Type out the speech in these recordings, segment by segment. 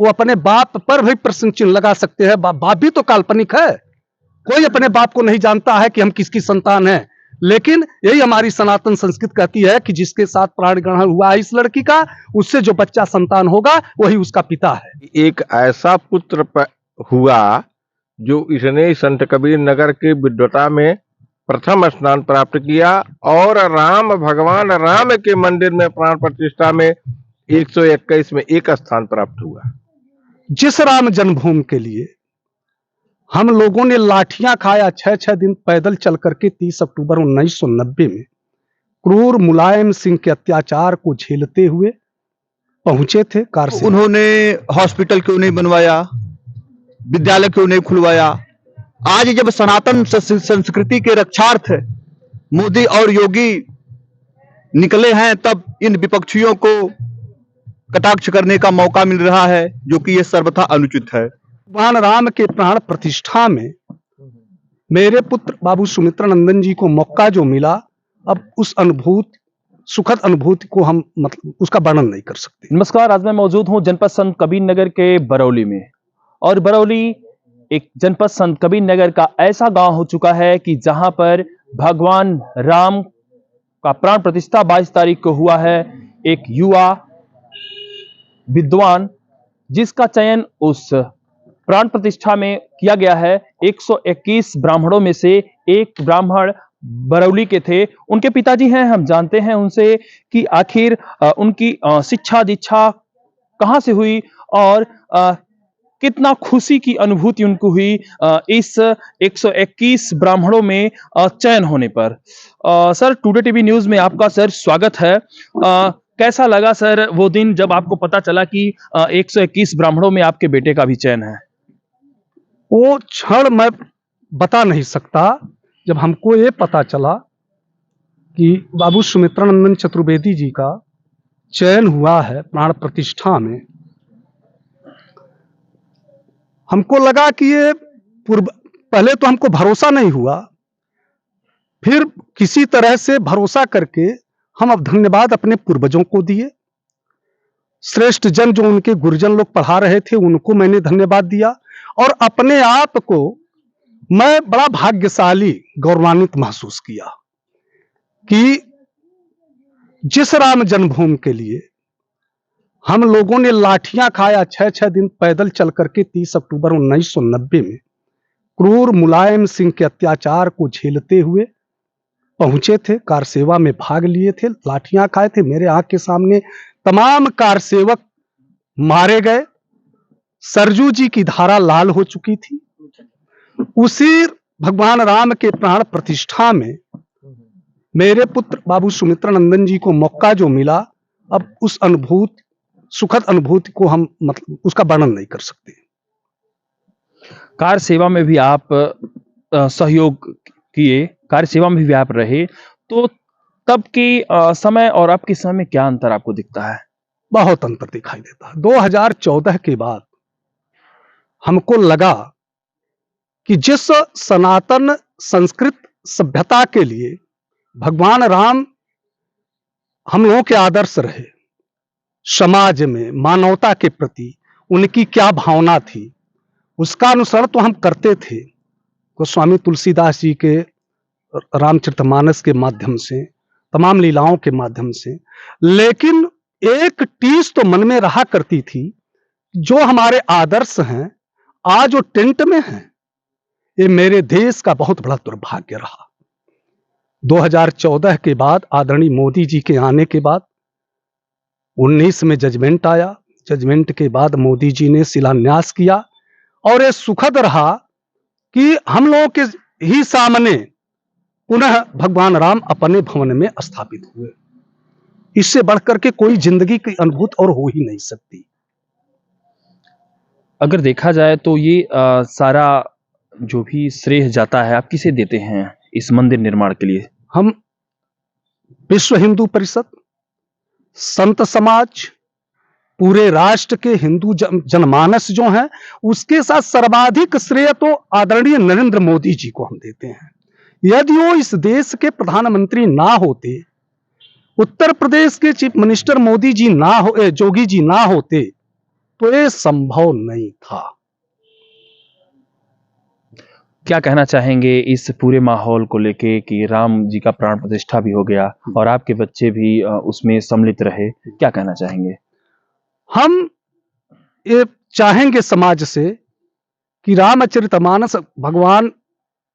वो अपने बाप पर भी प्रश्न चिन्ह लगा सकते हैं। बाप भी तो काल्पनिक है, कोई अपने बाप को नहीं जानता है कि हम किसकी संतान हैं। लेकिन यही हमारी सनातन संस्कृति कहती है कि जिसके साथ प्राण ग्रहण हुआ है इस लड़की का, उससे जो बच्चा संतान होगा वही उसका पिता है। एक ऐसा पुत्र हुआ जो इसने संत कबीर नगर के विद्वता में प्रथम स्थान प्राप्त किया और भगवान राम के मंदिर में प्राण प्रतिष्ठा में 121 में एक स्थान प्राप्त हुआ। जिस राम जन्मभूमि के लिए हम लोगों ने लाठियां खाया 6-6 दिन पैदल चल करके 30 अक्टूबर 1990 में क्रूर मुलायम सिंह के अत्याचार को झेलते हुए पहुंचे थे कार से। उन्होंने हॉस्पिटल क्यों नहीं बनवाया, विद्यालय क्यों नहीं खुलवाया? आज जब सनातन संस्कृति के रक्षार्थ मोदी और योगी निकले हैं तब इन विपक्षियों को कटाक्ष करने का मौका मिल रहा है, जो कि यह सर्वथा अनुचित है। भगवान राम के प्राण प्रतिष्ठा में मेरे पुत्र बाबू सुमित्रा नंदन जी को मौका जो मिला, अब उस सुखद अनुभूति को हम उसका वर्णन नहीं कर सकते। नमस्कार, आज मैं मौजूद हूं जनपद संत कबीर नगर के बरौली में, और बरौली एक जनपद संत कबीर नगर का ऐसा गांव हो चुका है कि जहां पर भगवान राम का प्राण प्रतिष्ठा 22 तारीख को हुआ है। एक युवा विद्वान जिसका चयन उस प्राण प्रतिष्ठा में किया गया है। 121 ब्राह्मणों में से एक ब्राह्मण बरौली के थे। उनके पिताजी हैं, हम जानते हैं उनसे कि आखिर उनकी शिक्षा दीक्षा कहां से हुई और कितना खुशी की अनुभूति उनको हुई इस 121 ब्राह्मणों में चयन होने पर। सर, टुडे टीवी न्यूज में आपका सर स्वागत है। कैसा लगा सर वो दिन जब आपको पता चला कि 121 ब्राह्मणों में आपके बेटे का भी चयन है? वो क्षण मैं बता नहीं सकता जब हमको ये पता चला कि बाबू सुमित्रानंदन चतुर्वेदी जी का चयन हुआ है प्राण प्रतिष्ठा में। हमको लगा कि ये पहले तो हमको भरोसा नहीं हुआ, फिर किसी तरह से भरोसा करके हम अब धन्यवाद अपने पूर्वजों को दिए। श्रेष्ठ जन जो उनके गुरुजन लोग पढ़ा रहे थे उनको मैंने धन्यवाद दिया, और अपने आप को मैं बड़ा भाग्यशाली गौरवान्वित महसूस किया कि जिस राम जन्मभूमि के लिए हम लोगों ने लाठियां खाया 6-6 दिन पैदल चल करके 30 अक्टूबर 1990 में क्रूर मुलायम सिंह के अत्याचार को झेलते हुए पहुंचे थे, कार सेवा में भाग लिए थे, लाठियां खाए थे। मेरे आंख के सामने तमाम कार सेवक मारे गए, सरजू जी की धारा लाल हो चुकी थी। उसी भगवान राम के प्राण प्रतिष्ठा में मेरे पुत्र बाबू सुमित्रानंदन जी को मौका जो मिला, अब उस सुखद अनुभूति को हम उसका वर्णन नहीं कर सकते। कार सेवा में भी आप सहयोग किए, कार सेवा में भी आप रहे, तो तब के समय और अब के समय में क्या अंतर आपको दिखता है? बहुत अंतर दिखाई देता है। 2014 के बाद हमको लगा कि जिस सनातन संस्कृत सभ्यता के लिए भगवान राम हम लोगों के आदर्श रहे, समाज में मानवता के प्रति उनकी क्या भावना थी, उसका अनुसरण तो हम करते थे। गोस्वामी तुलसीदास जी के रामचरितमानस के माध्यम से, तमाम लीलाओं के माध्यम से, लेकिन एक टीस तो मन में रहा करती थी, जो हमारे आदर्श हैं आज वो टेंट में हैं। ये मेरे देश का बहुत बड़ा दुर्भाग्य रहा। 2014 के बाद आदरणीय मोदी जी के आने के बाद 19 में जजमेंट आया। जजमेंट के बाद मोदी जी ने शिलान्यास किया, और ये सुखद रहा कि हम लोगों के ही सामने पुनः भगवान राम अपने भवन में स्थापित हुए। इससे बढ़कर के कोई जिंदगी की अनुभूति और हो ही नहीं सकती। अगर देखा जाए तो ये सारा जो भी श्रेय जाता है आप किसे देते हैं इस मंदिर निर्माण के लिए? हम विश्व हिंदू परिषद, संत समाज, पूरे राष्ट्र के हिंदू जनमानस जो हैं, उसके साथ सर्वाधिक श्रेय तो आदरणीय नरेंद्र मोदी जी को हम देते हैं। यदि वो इस देश के प्रधानमंत्री ना होते, उत्तर प्रदेश के चीफ मिनिस्टर मोदी जी ना हो, जोगी जी ना होते, तो ये संभव नहीं था। क्या कहना चाहेंगे इस पूरे माहौल को लेके कि राम जी का प्राण प्रतिष्ठा भी हो गया और आपके बच्चे भी उसमें सम्मिलित रहे, क्या कहना चाहेंगे? हम ये चाहेंगे समाज से कि रामचरितमानस भगवान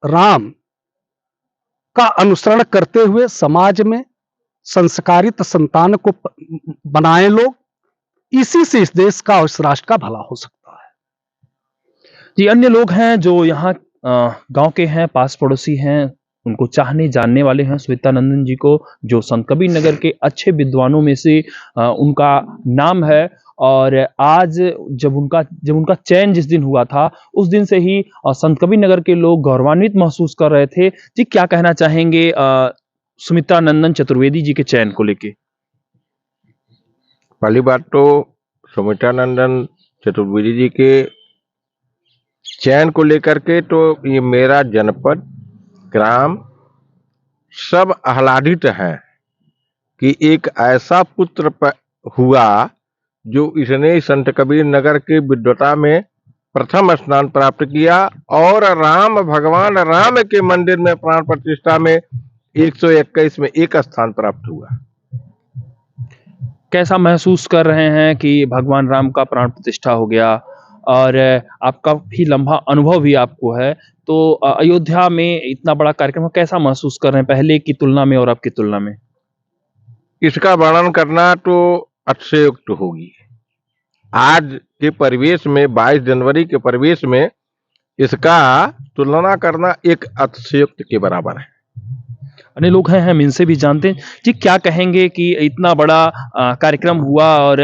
राम का अनुसरण करते हुए समाज में संस्कारित संतान को बनाए लोग। इसी से इस देश का और इस राष्ट्र का भला हो सकता है। जी, अन्य लोग हैं जो यहाँ गांव के हैं, पास पड़ोसी हैं, उनको चाहने जानने वाले हैं सुमित्रानंदन जी को, जो संत कबीर नगर के अच्छे विद्वानों में से उनका नाम है। और आज जब उनका चयन जिस दिन हुआ था, उस दिन से ही संत कबीर नगर के लोग गौरवान्वित महसूस कर रहे थे। जी, क्या कहना चाहेंगे सुमित्रानंदन चतुर्वेदी जी के चयन को लेके? पहली बात तो सुमित्रानंदन चतुर्वेदी जी के चयन को लेकर के तो ये मेरा जनपद, ग्राम सब आह्लादित हैं कि एक ऐसा पुत्र हुआ जो इसने संत कबीर नगर के विद्वता में प्रथम स्थान प्राप्त किया और राम भगवान राम के मंदिर में प्राण प्रतिष्ठा में 121 में एक स्थान प्राप्त हुआ। कैसा महसूस कर रहे हैं कि भगवान राम का प्राण प्रतिष्ठा हो गया और आपका भी लंबा अनुभव भी आपको है, तो अयोध्या में इतना बड़ा कार्यक्रम कैसा महसूस कर रहे हैं पहले की तुलना में और अब की तुलना में? इसका वर्णन करना तो अतिशयोक्त होगी। आज के परिवेश में 22 जनवरी के परिवेश में इसका तुलना करना एक अतिशयोक्त के बराबर है। अन्य लोग हैं, हम इनसे भी जानते हैं। जी, क्या कहेंगे कि इतना बड़ा कार्यक्रम हुआ और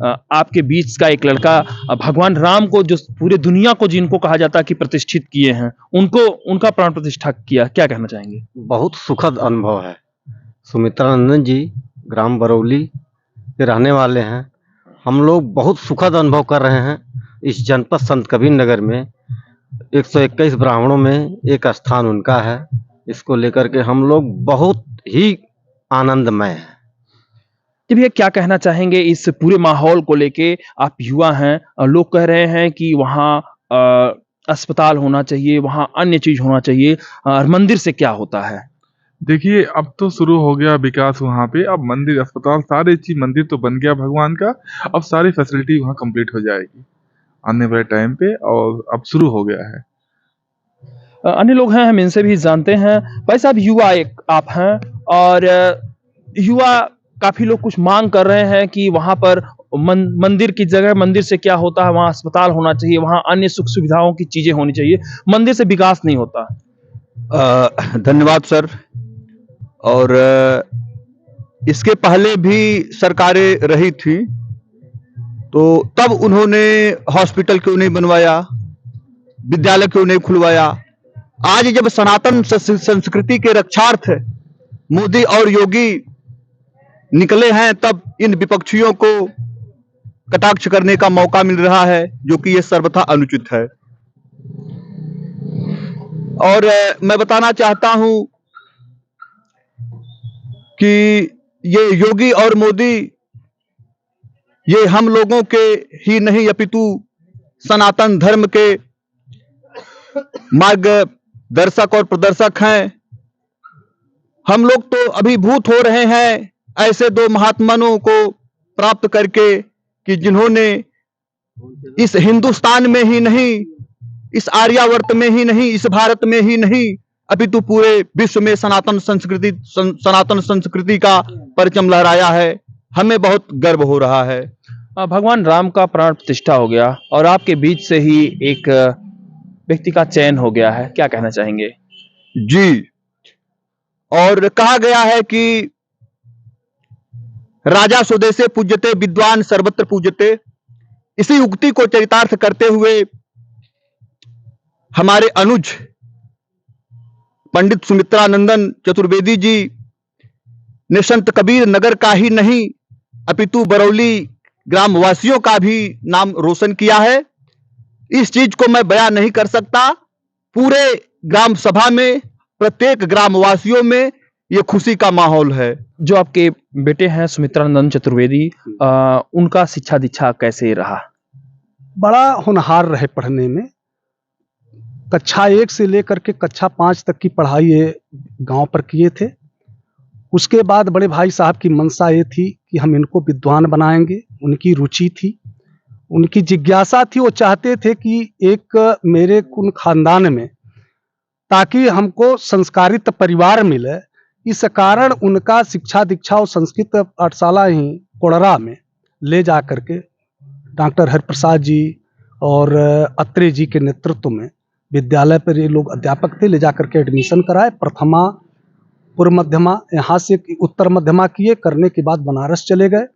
आपके बीच का एक लड़का भगवान राम को, जो पूरे दुनिया को जिनको कहा जाता है कि प्रतिष्ठित किए हैं, उनका प्राण प्रतिष्ठा किया, क्या कहना चाहेंगे? बहुत सुखद अनुभव है। सुमित्रानंदन जी ग्राम बरौली के रहने वाले हैं। हम लोग बहुत सुखद अनुभव कर रहे हैं। इस जनपद संत कबीर नगर में 121 ब्राह्मणों में एक स्थान उनका है। इसको लेकर के हम लोग बहुत ही आनंदमय हैं। जी भैया, क्या कहना चाहेंगे इस पूरे माहौल को लेके? आप युवा हैं, लोग कह रहे हैं कि वहाँ अस्पताल होना चाहिए, वहाँ अन्य चीज होना चाहिए, मंदिर से क्या होता है? देखिए, अब तो शुरू हो गया विकास वहाँ पे। अब मंदिर, अस्पताल, सारी चीज, मंदिर तो बन गया भगवान का। अब सारी फैसिलिटी वहाँ कंप्लीट हो जाएगी आने वाले टाइम पे, और अब शुरू हो गया है। अन्य लोग हैं, हम इनसे भी जानते हैं। भाई साहब, युवा एक आप हैं और युवा काफी लोग कुछ मांग कर रहे हैं कि वहां पर मंदिर की जगह, मंदिर से क्या होता है, वहां अस्पताल होना चाहिए, वहां अन्य सुख सुविधाओं की चीजें होनी चाहिए, मंदिर से विकास नहीं होता। धन्यवाद सर। और इसके पहले भी सरकारें रही थी, तो तब उन्होंने हॉस्पिटल क्यों नहीं बनवाया, विद्यालय क्यों नहीं खुलवाया। आज जब सनातन संस्कृति के रक्षार्थ मोदी और योगी निकले हैं, तब इन विपक्षियों को कटाक्ष करने का मौका मिल रहा है, जो कि ये सर्वथा अनुचित है। और मैं बताना चाहता हूं कि ये योगी और मोदी, ये हम लोगों के ही नहीं अपितु सनातन धर्म के मार्गदर्शक और प्रदर्शक हैं। हम लोग तो अभिभूत हो रहे हैं ऐसे दो महात्माओं को प्राप्त करके कि जिन्होंने इस हिंदुस्तान में ही नहीं, इस आर्यावर्त में ही नहीं, इस भारत में ही नहीं, अपितु पूरे विश्व में सनातन संस्कृति का परचम लहराया है। हमें बहुत गर्व हो रहा है। भगवान राम का प्राण प्रतिष्ठा हो गया और आपके बीच से ही एक व्यक्ति का चयन हो गया है, क्या कहना चाहेंगे? जी, और कहा गया है कि राजा स्वदेशे पूज्यते, विद्वान सर्वत्र पूज्यते। इसी उक्ति को चरितार्थ करते हुए हमारे अनुज पंडित सुमित्रानंदन चतुर्वेदी जी ने संत कबीर नगर का ही नहीं अपितु बरौली ग्रामवासियों का भी नाम रोशन किया है। इस चीज को मैं बयान नहीं कर सकता। पूरे ग्राम सभा में, प्रत्येक ग्रामवासियों में ये खुशी का माहौल है। जो आपके बेटे हैं सुमित्रानंदन चतुर्वेदी, उनका शिक्षा दीक्षा कैसे रहा? बड़ा होनहार रहे पढ़ने में। कक्षा 1 से लेकर के कक्षा 5 तक की पढ़ाई ये गांव पर किए थे। उसके बाद बड़े भाई साहब की मंशा ये थी कि हम इनको विद्वान बनाएंगे। उनकी रुचि थी, उनकी जिज्ञासा थी, वो चाहते थे कि एक मेरे कुल खानदान में ताकि हमको संस्कारित परिवार मिले। इस कारण उनका शिक्षा दीक्षा और संस्कृत पाठशाला ही कोड़रा में ले जा करके डॉक्टर हरिप्रसाद जी और अत्रे जी के नेतृत्व में विद्यालय पर ये लोग अध्यापक थे, ले जा करके एडमिशन कराए। प्रथमा पूर्व मध्यमा यहाँ से उत्तर मध्यमा किए, करने के बाद बनारस चले गए।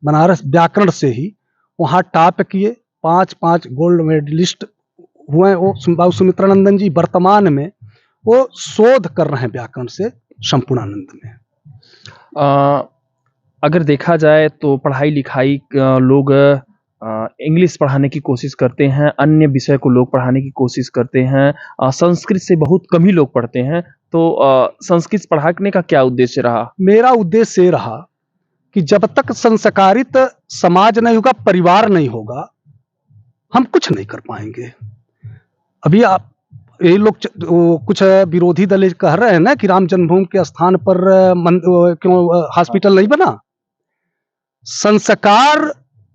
बनारस व्याकरण से ही वहाँ टॉप किए, 5 गोल्ड मेडलिस्ट हुए। वो बाबू सुमित्रानंदन जी वर्तमान में वो शोध कर रहे हैं व्याकरण से संपूर्णानंद में। अगर देखा जाए तो पढ़ाई लिखाई लोग इंग्लिश पढ़ाने की कोशिश करते हैं, अन्य विषय को लोग पढ़ाने की कोशिश करते हैं, संस्कृत से बहुत कम ही लोग पढ़ते हैं। तो संस्कृत पढ़ाने का क्या उद्देश्य रहा? मेरा उद्देश्य ये रहा कि जब तक संस्कारित समाज नहीं होगा, परिवार नहीं होगा, हम कुछ नहीं कर पाएंगे। अभी आप ये लोग कुछ विरोधी दल कह रहे हैं ना कि राम जन्मभूमि के स्थान पर क्यों हॉस्पिटल नहीं बना। संस्कार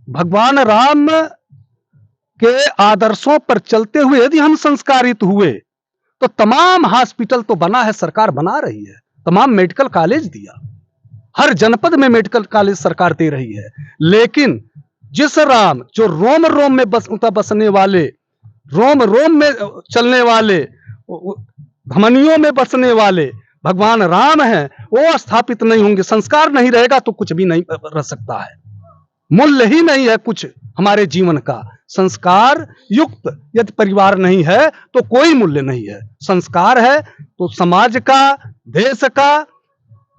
भगवान राम के आदर्शों पर चलते हुए यदि हम संस्कारित हुए तो तमाम हॉस्पिटल तो बना है, सरकार बना रही है, तमाम मेडिकल कॉलेज दिया, हर जनपद में मेडिकल कॉलेज सरकार दे रही है। लेकिन जिस राम जो रोम रोम में बसने वाले, रोम रोम में चलने वाले, धमनियों में बसने वाले भगवान राम हैं, वो स्थापित नहीं होंगे। संस्कार नहीं रहेगा तो कुछ भी नहीं रह सकता है, मूल्य ही नहीं है कुछ हमारे जीवन का। संस्कार युक्त यदि परिवार नहीं है तो कोई मूल्य नहीं है। संस्कार है तो समाज का, देश का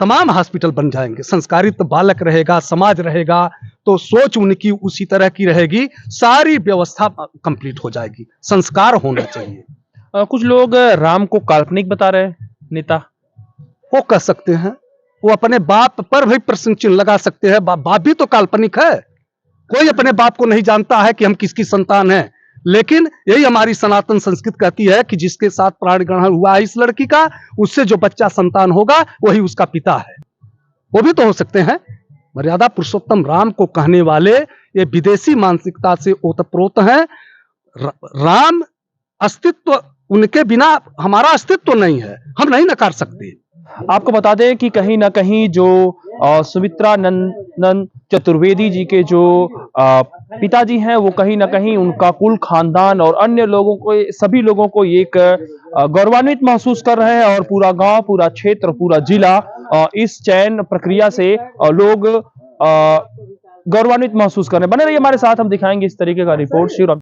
तमाम हॉस्पिटल बन जाएंगे। संस्कारित बालक रहेगा, समाज रहेगा तो सोच उनकी उसी तरह की रहेगी, सारी व्यवस्था कंप्लीट हो जाएगी। संस्कार होना चाहिए। कुछ लोग राम को काल्पनिक बता रहे हैं नेता। वो कह सकते हैं, वो अपने बाप पर भी प्रश्न चिन्ह लगा सकते हैं। बाप भी तो काल्पनिक है, कोई अपने बाप को नहीं जानता है कि हम किसकी संतान हैं। लेकिन यही हमारी सनातन संस्कृति कहती है कि जिसके साथ प्राण ग्रहण हुआ है इस लड़की का, उससे जो बच्चा संतान होगा वही उसका पिता है। वो भी तो हो सकते हैं। मर्यादा पुरुषोत्तम राम को कहने वाले ये विदेशी मानसिकता से ओतप्रोत हैं। राम अस्तित्व, उनके बिना हमारा अस्तित्व नहीं है, हम नहीं नकार सकते। आपको बता दें कि कहीं ना कहीं जो सुमित्रानंदन चतुर्वेदी जी के जो पिताजी हैं, वो कहीं ना कहीं उनका कुल खानदान और अन्य लोगों को, सभी लोगों को एक गौरवान्वित महसूस कर रहे हैं। और पूरा गांव, पूरा क्षेत्र, पूरा जिला इस चयन प्रक्रिया से लोग गौरवान्वित महसूस कर रहे हैं। बने रहिए हमारे साथ, हम दिखाएंगे इस तरीके का रिपोर्ट।